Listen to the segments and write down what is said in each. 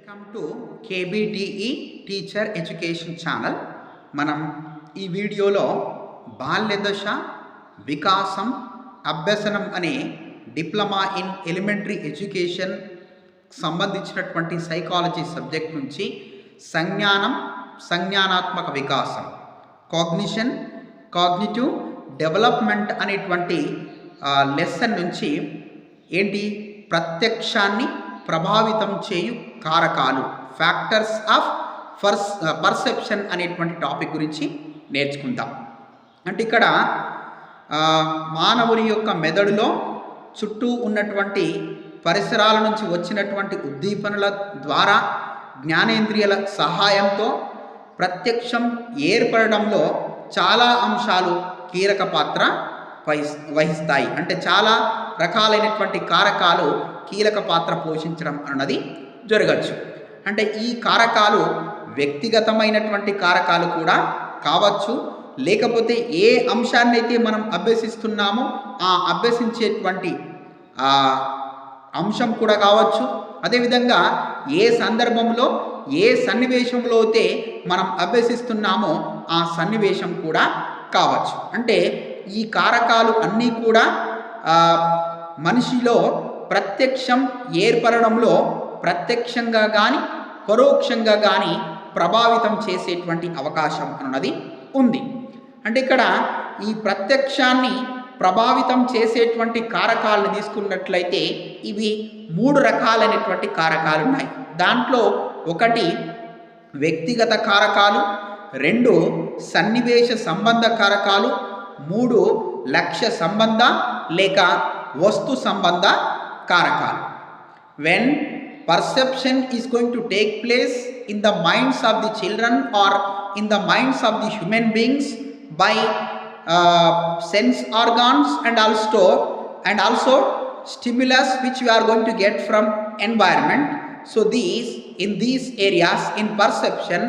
Welcome to KBDE teacher education channel. మనం ఈ వీడియోలో బాల్యదశ వికాసం అభ్యసనం అనే డిప్లొమా ఇన్ ఎలిమెంటరీ ఎడ్యుకేషన్ సంబంధించినటువంటి సైకాలజీ సబ్జెక్ట్ నుంచి సంజ్ఞానం, సంజ్ఞానాత్మక వికాసం, కాగ్నిషన్, కాగ్నిటివ్ డెవలప్మెంట్ అనేటువంటి లెసన్ నుంచి ఏంటి ప్రత్యక్షాన్ని ప్రభావితం చేయు కారకాలు, ఫ్యాక్టర్స్ ఆఫ్ పర్సెప్షన్ అనేటువంటి టాపిక్ గురించి నేర్చుకుందాం. అంటే ఇక్కడ మానవుని యొక్క మెదడులో చుట్టూ ఉన్నటువంటి పరిసరాల నుంచి వచ్చినటువంటి ఉద్దీపనల ద్వారా జ్ఞానేంద్రియాల సహాయంతో ప్రత్యక్షం ఏర్పడడంలో చాలా అంశాలు కీలక పాత్ర వహిస్తాయి. అంటే చాలా రకాలైనటువంటి కారకాలు కీలక పాత్ర పోషించడం అన్నది జరగచ్చు. అంటే ఈ కారకాలు వ్యక్తిగతమైనటువంటి కారకాలు కూడా కావచ్చు, లేకపోతే ఏ అంశాన్ని అయితే మనం అభ్యసిస్తున్నామో ఆ అభ్యసించేటువంటి అంశం కూడా కావచ్చు. అదేవిధంగా ఏ సందర్భంలో ఏ సన్నివేశంలో అయితే మనం అభ్యసిస్తున్నామో ఆ సన్నివేశం కూడా కావచ్చు. అంటే ఈ కారకాలు అన్నీ కూడా మనిషిలో ప్రత్యక్షం ఏర్పడడంలో ప్రత్యక్షంగా కానీ పరోక్షంగా కానీ ప్రభావితం చేసేటువంటి అవకాశం అన్నది ఉంది. అంటే ఇక్కడ ఈ ప్రత్యక్షాన్ని ప్రభావితం చేసేటువంటి కారకాలను తీసుకున్నట్లయితే ఇవి 3 రకాలైనటువంటి కారకాలు ఉన్నాయి. దాంట్లో ఒకటి వ్యక్తిగత కారకాలు, 2 సన్నివేశ సంబంధ కారకాలు, 3 లక్ష్య సంబంధ లేక వస్తు సంబంధ కారకాలు. When perception is going to take place in the minds of the children or in the minds of the human beings by sense organs and also stimulus which you are going to get from environment. So in these areas in perception,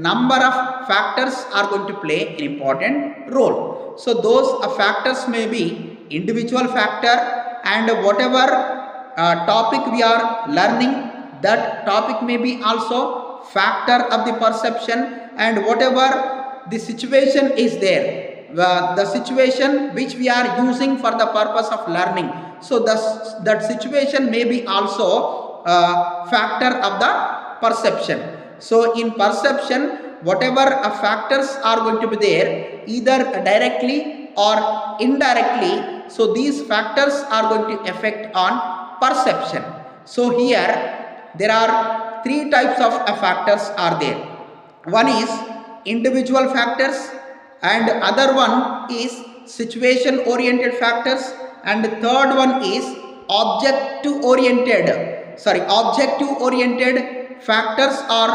number of factors are going to play an important role. So those factors may be individual factor, and whatever topic we are learning, that topic may be also factor of the perception, and whatever the situation is there, the situation which we are using for the purpose of learning, so that situation may be also factor of the perception. So in perception, whatever factors are going to be there, either directly or indirectly, so these factors are going to affect on perception. So here there are 3 types of factors are there. One is individual factors, and other one is situation oriented factors, and the third one is objective oriented factors or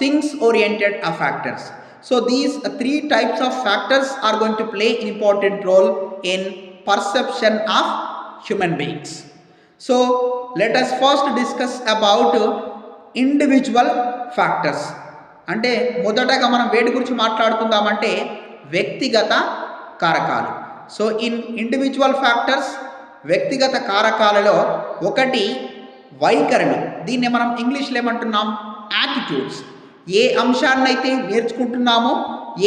things oriented factors. So these 3 types of factors are going to play an important role in perception of human beings. So let us first discuss about individual factors. అంటే మొదటగా మనం వేటి గురించి మాట్లాడుకుందామంటే వ్యక్తిగత కారకాలు. So in individual factors, వ్యక్తిగత కారకాలలో ఒకటి వైఖరులు. దీన్ని మనం ఇంగ్లీష్లో ఏమంటున్నాం? యాటిట్యూడ్స్. ఏ అంశాన్నైతే నేర్చుకుంటున్నామో,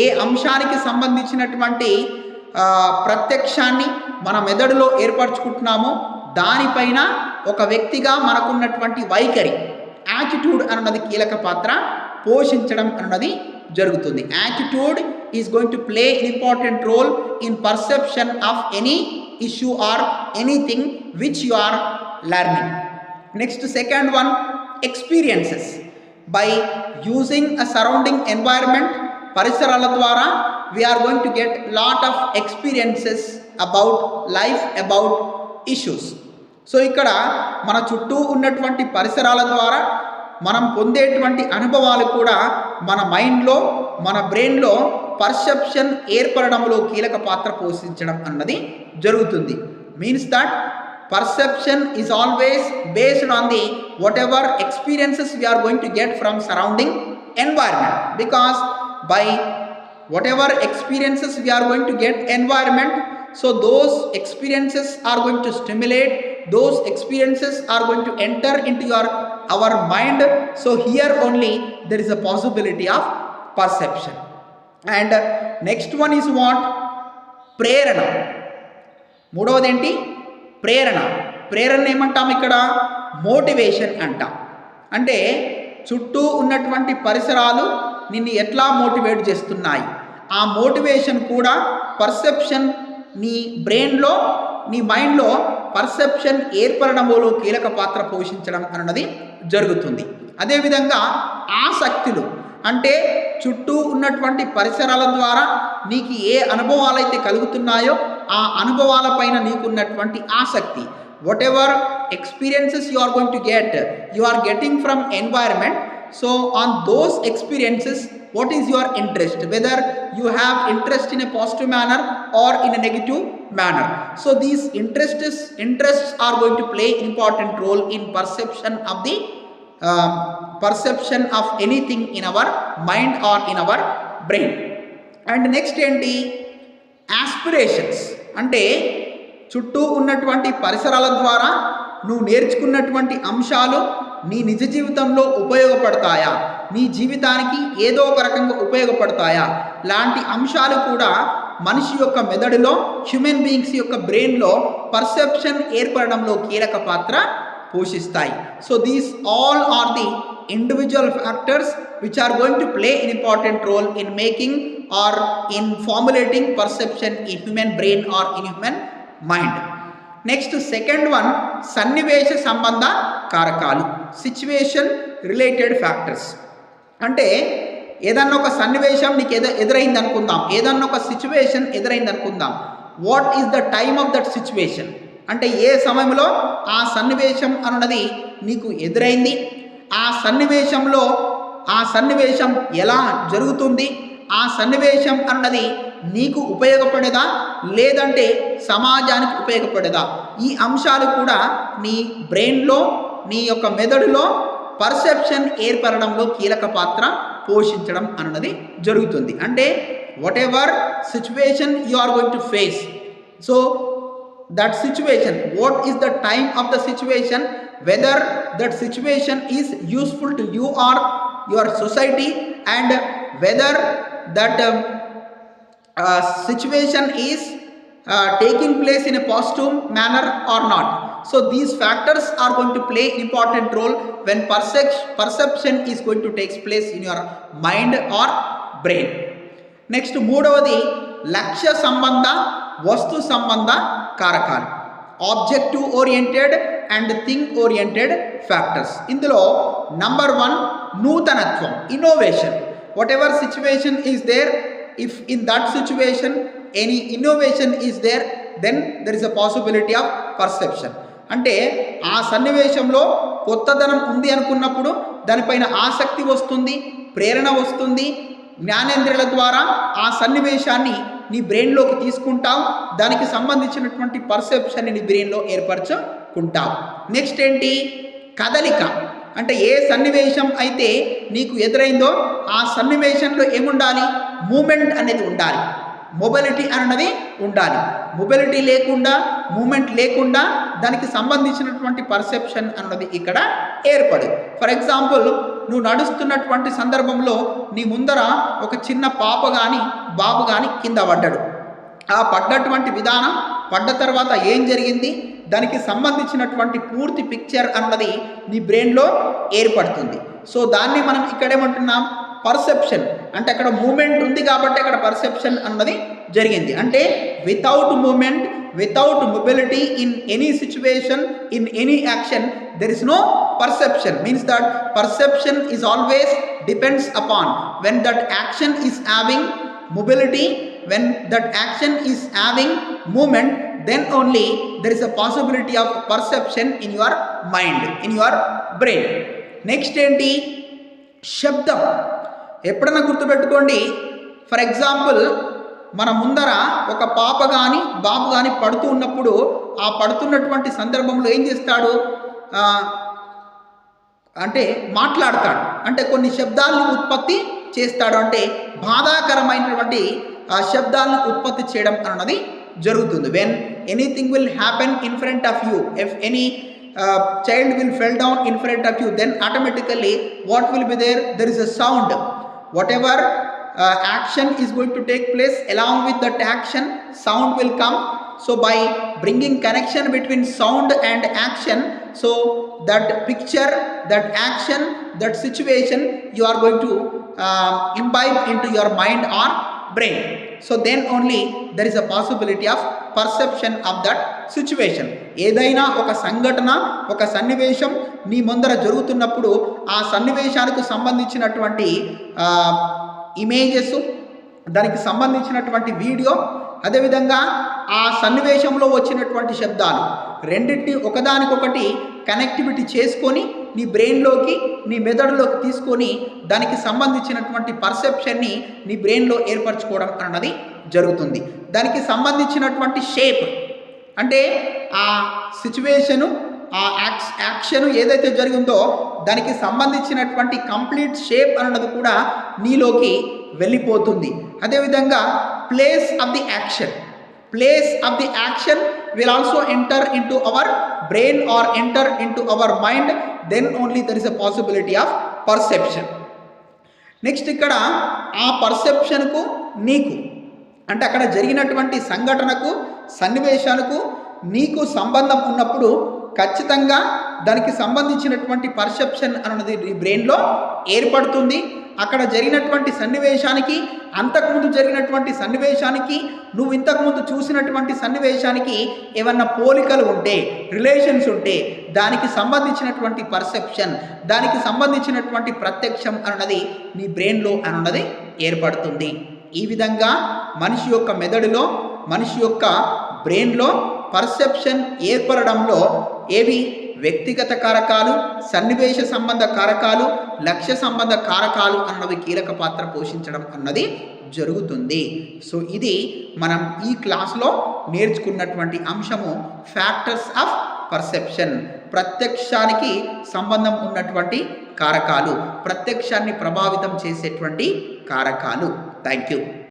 ఏ అంశానికి సంబంధించినటువంటి ప్రత్యక్షాన్ని మన మెదడులో ఏర్పరచుకుంటున్నామో దానిపైన ఒక వ్యక్తిగా మనకున్నటువంటి వైఖరి, యాటిట్యూడ్ అన్నది కీలక పాత్ర పోషించడం అన్నది జరుగుతుంది. Attitude is going to play an important role in perception of any issue or anything which you are learning. Next, second one, experiences. By using a surrounding environment, పరిసరాల ద్వారా we are going to get lot of experiences about life, about issues. So ఇక్కడ మన చుట్టూ ఉన్నటువంటి పరిసరాల ద్వారా మనం పొందేటువంటి అనుభవాలు కూడా మన మైండ్లో, మన బ్రెయిన్లో పర్సెప్షన్ ఏర్పడడంలో కీలక పాత్ర పోషించడం అన్నది జరుగుతుంది. Means that perception is always based on the whatever experiences we are going to get from surrounding environment, because by whatever experiences we are going to get environment, so those experiences are going to stimulate those experiences are going to enter into our mind. So here only there is a possibility of perception. And next one is what? ప్రేరణ. మూడవది ఏంటి? ప్రేరణ. ప్రేరణ ఏమంటాం ఇక్కడ? Motivation అంటాం. అంటే చుట్టూ ఉన్నటువంటి పరిసరాలు నిన్ను ఎట్లా మోటివేట్ చేస్తున్నాయి, ఆ మోటివేషన్ కూడా పర్సెప్షన్, నీ బ్రెయిన్లో, నీ మైండ్లో పర్సెప్షన్ ఏర్పడడంలో కీలక పాత్ర పోషించడం అన్నది జరుగుతుంది. అదేవిధంగా ఆసక్తులు, అంటే చుట్టూ ఉన్నటువంటి పరిసరాల ద్వారా నీకు ఏ అనుభవాలైతే కలుగుతున్నాయో ఆ అనుభవాలపైన నీకున్నటువంటి ఆసక్తి. whatever experiences you are going to get, you are getting from environment. So on those experiences, what is your interest, whether you have interest in a positive manner or in a negative manner. So these interests are going to play important role in perception of the perception of anything in our mind or in our brain. And next ఏంటి? aspirations. అంటే చుట్టూ ఉన్నటువంటి పరిసరాల ద్వారా నువ్వు నేర్చుకున్నటువంటి అంశాలు నీ నిజ జీవితంలో ఉపయోగపడతాయా, నీ జీవితానికి ఏదో ఒక రకంగా ఉపయోగపడతాయా లాంటి అంశాలు కూడా మనిషి యొక్క మెదడులో, హ్యూమన్ బీయింగ్స్ యొక్క బ్రెయిన్లో పర్సెప్షన్ ఏర్పడడంలో కీలక పాత్ర పోషిస్తాయి. So these all are the individual factors which are going to play an important role in making or in formulating perception in human brain or in human mind. Next second one, సన్నివేశ సంబంధ కారకాలు, situation related factors. అంటే ఏదన్నా ఒక సన్నివేశం నీకు ఎదురైంది అనుకుందాం, ఏదన్నా ఒక సిచ్యువేషన్ ఎదురైంది అనుకుందాం. What is the time of that situation, అంటే ఏ సమయంలో ఆ సన్నివేశం అన్నది నీకు ఎదురైంది, ఆ సన్నివేశం ఎలా జరుగుతుంది, ఆ సన్నివేశం అన్నది నీకు ఉపయోగపడేదా లేదంటే సమాజానికి ఉపయోగపడేదా, ఈ అంశాలు కూడా నీ బ్రెయిన్లో, నీ యొక్క మెదడులో పర్సెప్షన్ ఏర్పడడంలో కీలక పాత్ర పోషించడం అన్నది జరుగుతుంది. అంటే whatever situation you are going to face, so that situation, what is the time of the situation, whether that situation is useful to you or your society, and whether that situation is taking place in a positive manner or not. So these factors are going to play an important role when perception is going to take place in your mind or brain. Next, మూడవది లక్ష్య సంబంధ వస్తు సంబంధ కారకాలు, objective oriented and thing oriented factors. ఇందులో number 1 నూతనత్వం, innovation. Whatever situation is there, if in that situation any innovation is there, then there is a possibility of perception. అంటే ఆ సన్నివేశంలో కొత్తదనం ఉంది అనుకున్నప్పుడు దానిపైన ఆసక్తి వస్తుంది, ప్రేరణ వస్తుంది, జ్ఞానేంద్రియాల ద్వారా ఆ సన్నివేశాన్ని నీ బ్రెయిన్లోకి తీసుకుంటావు, దానికి సంబంధించినటువంటి పర్సెప్షన్ని నీ బ్రెయిన్లో ఏర్పరచుకుంటావు. నెక్స్ట్ ఏంటి? కదలిక. అంటే ఏ సన్నివేశం అయితే నీకు ఎదురైందో ఆ సన్నివేశంలో ఏముండాలి? మూమెంట్ అనేది ఉండాలి, మొబిలిటీ అన్నది ఉండాలి. మొబిలిటీ లేకుండా, మూమెంట్ లేకుండా దానికి సంబంధించినటువంటి పర్సెప్షన్ అన్నది ఇక్కడ ఏర్పడదు. ఫర్ ఎగ్జాంపుల్, నువ్వు నడుస్తున్నటువంటి సందర్భంలో నీ ముందర ఒక చిన్న పాప కానీ బాబు కానీ కింద పడ్డాడు. ఆ పడ్డటువంటి విధానం, పడ్డ తర్వాత ఏం జరిగింది, దానికి సంబంధించినటువంటి పూర్తి పిక్చర్ అన్నది నీ బ్రెయిన్లో ఏర్పడుతుంది. సో దాన్ని మనం ఇక్కడేమంటున్నాం? పర్సెప్షన్. అంటే అక్కడ మూమెంట్ ఉంది కాబట్టి అక్కడ పర్సెప్షన్ అన్నది జరిగింది. అంటే without moment, without mobility in any situation, in any action, there is no perception. Means that perception is always depends upon when that action is having mobility, when that action is having movement, then only there is a possibility of perception in your mind, in your brain. Next ఏంటి? శబ్దం. ఎప్పుడన్నా గుర్తుపెట్టుకోండి, for example మన ముందర ఒక పాప కానీ బాబు కానీ పడుతూ ఉన్నప్పుడు ఆ పడుతున్నటువంటి సందర్భంలో ఏం చేస్తాడు అంటే మాట్లాడతాడు, అంటే కొన్ని శబ్దాలను ఉత్పత్తి చేస్తాడు. అంటే బాధాకరమైనటువంటి ఆ శబ్దాలను ఉత్పత్తి చేయడం అన్నది జరుగుతుంది. When anything will happen in front of you, if any child will fell down in front of you, then automatically what will be there? There is a sound. Whatever action is going to take place, along with that action sound will come. So by bringing connection between sound and action, so that picture, that action, that situation you are going to imbibe into your mind or brain. So then only there is a possibility of perception of that situation. ఏదైనా ఒక సంఘటన, ఒక సన్నివేశం నీ ముందర జరుగుతున్నప్పుడు ఆ సన్నివేశానికి సంబంధించినటువంటి ఇమేజెస్, దానికి సంబంధించినటువంటి వీడియో, అదేవిధంగా ఆ సన్నివేశంలో వచ్చినటువంటి శబ్దాలు రెండింటిని ఒకదానికొకటి కనెక్టివిటీ చేసుకొని నీ బ్రెయిన్లోకి, నీ మెదడులోకి తీసుకొని దానికి సంబంధించినటువంటి పర్సెప్షన్ని నీ బ్రెయిన్లో ఏర్పరచుకోవడం అన్నది జరుగుతుంది. దానికి సంబంధించినటువంటి షేప్ అంటే ఆ సిచ్యువేషను, ఆ యాక్షన్ ఏదైతే జరిగిందో దానికి సంబంధించినటువంటి కంప్లీట్ షేప్ అన్నది కూడా నీలోకి వెళ్ళిపోతుంది. అదేవిధంగా place of the action will also enter into our brain or enter into our mind, then only there is a possibility of perception. Next ఇక్కడ ఆ పర్సెప్షన్కు నీకు అంటే అక్కడ జరిగినటువంటి సంఘటనకు, సన్నివేశాలకు నీకు సంబంధం ఉన్నప్పుడు ఖచ్చితంగా దానికి సంబంధించినటువంటి పర్సెప్షన్ అన్నది నీ బ్రెయిన్లో ఏర్పడుతుంది. అక్కడ జరిగినటువంటి సన్నివేశానికి, అంతకుముందు జరిగినటువంటి సన్నివేశానికి, నువ్వు ఇంతకుముందు చూసినటువంటి సన్నివేశానికి ఏమన్నా పోలికలు ఉంటే, రిలేషన్స్ ఉంటే దానికి సంబంధించినటువంటి పర్సెప్షన్, దానికి సంబంధించినటువంటి ప్రత్యక్షం అన్నది నీ బ్రెయిన్లో అన్నది ఏర్పడుతుంది. ఈ విధంగా మనిషి యొక్క మెదడులో, మనిషి యొక్క బ్రెయిన్లో పర్సెప్షన్ ఏర్పడడంలో ఏవి వ్యక్తిగత కారకాలు, సన్నివేశ సంబంధ కారకాలు, లక్ష్య సంబంధ కారకాలు అన్నవి కీలక పాత్ర పోషించడం అన్నది జరుగుతుంది. సో ఇది మనం ఈ క్లాస్లో నేర్చుకున్నటువంటి అంశము ఫ్యాక్టర్స్ ఆఫ్ పర్సెప్షన్. ప్రత్యక్షానికి సంబంధం ఉన్నటువంటి కారకాలు, ప్రత్యక్షాన్ని ప్రభావితం చేసేటువంటి కారకాలు. Thank you.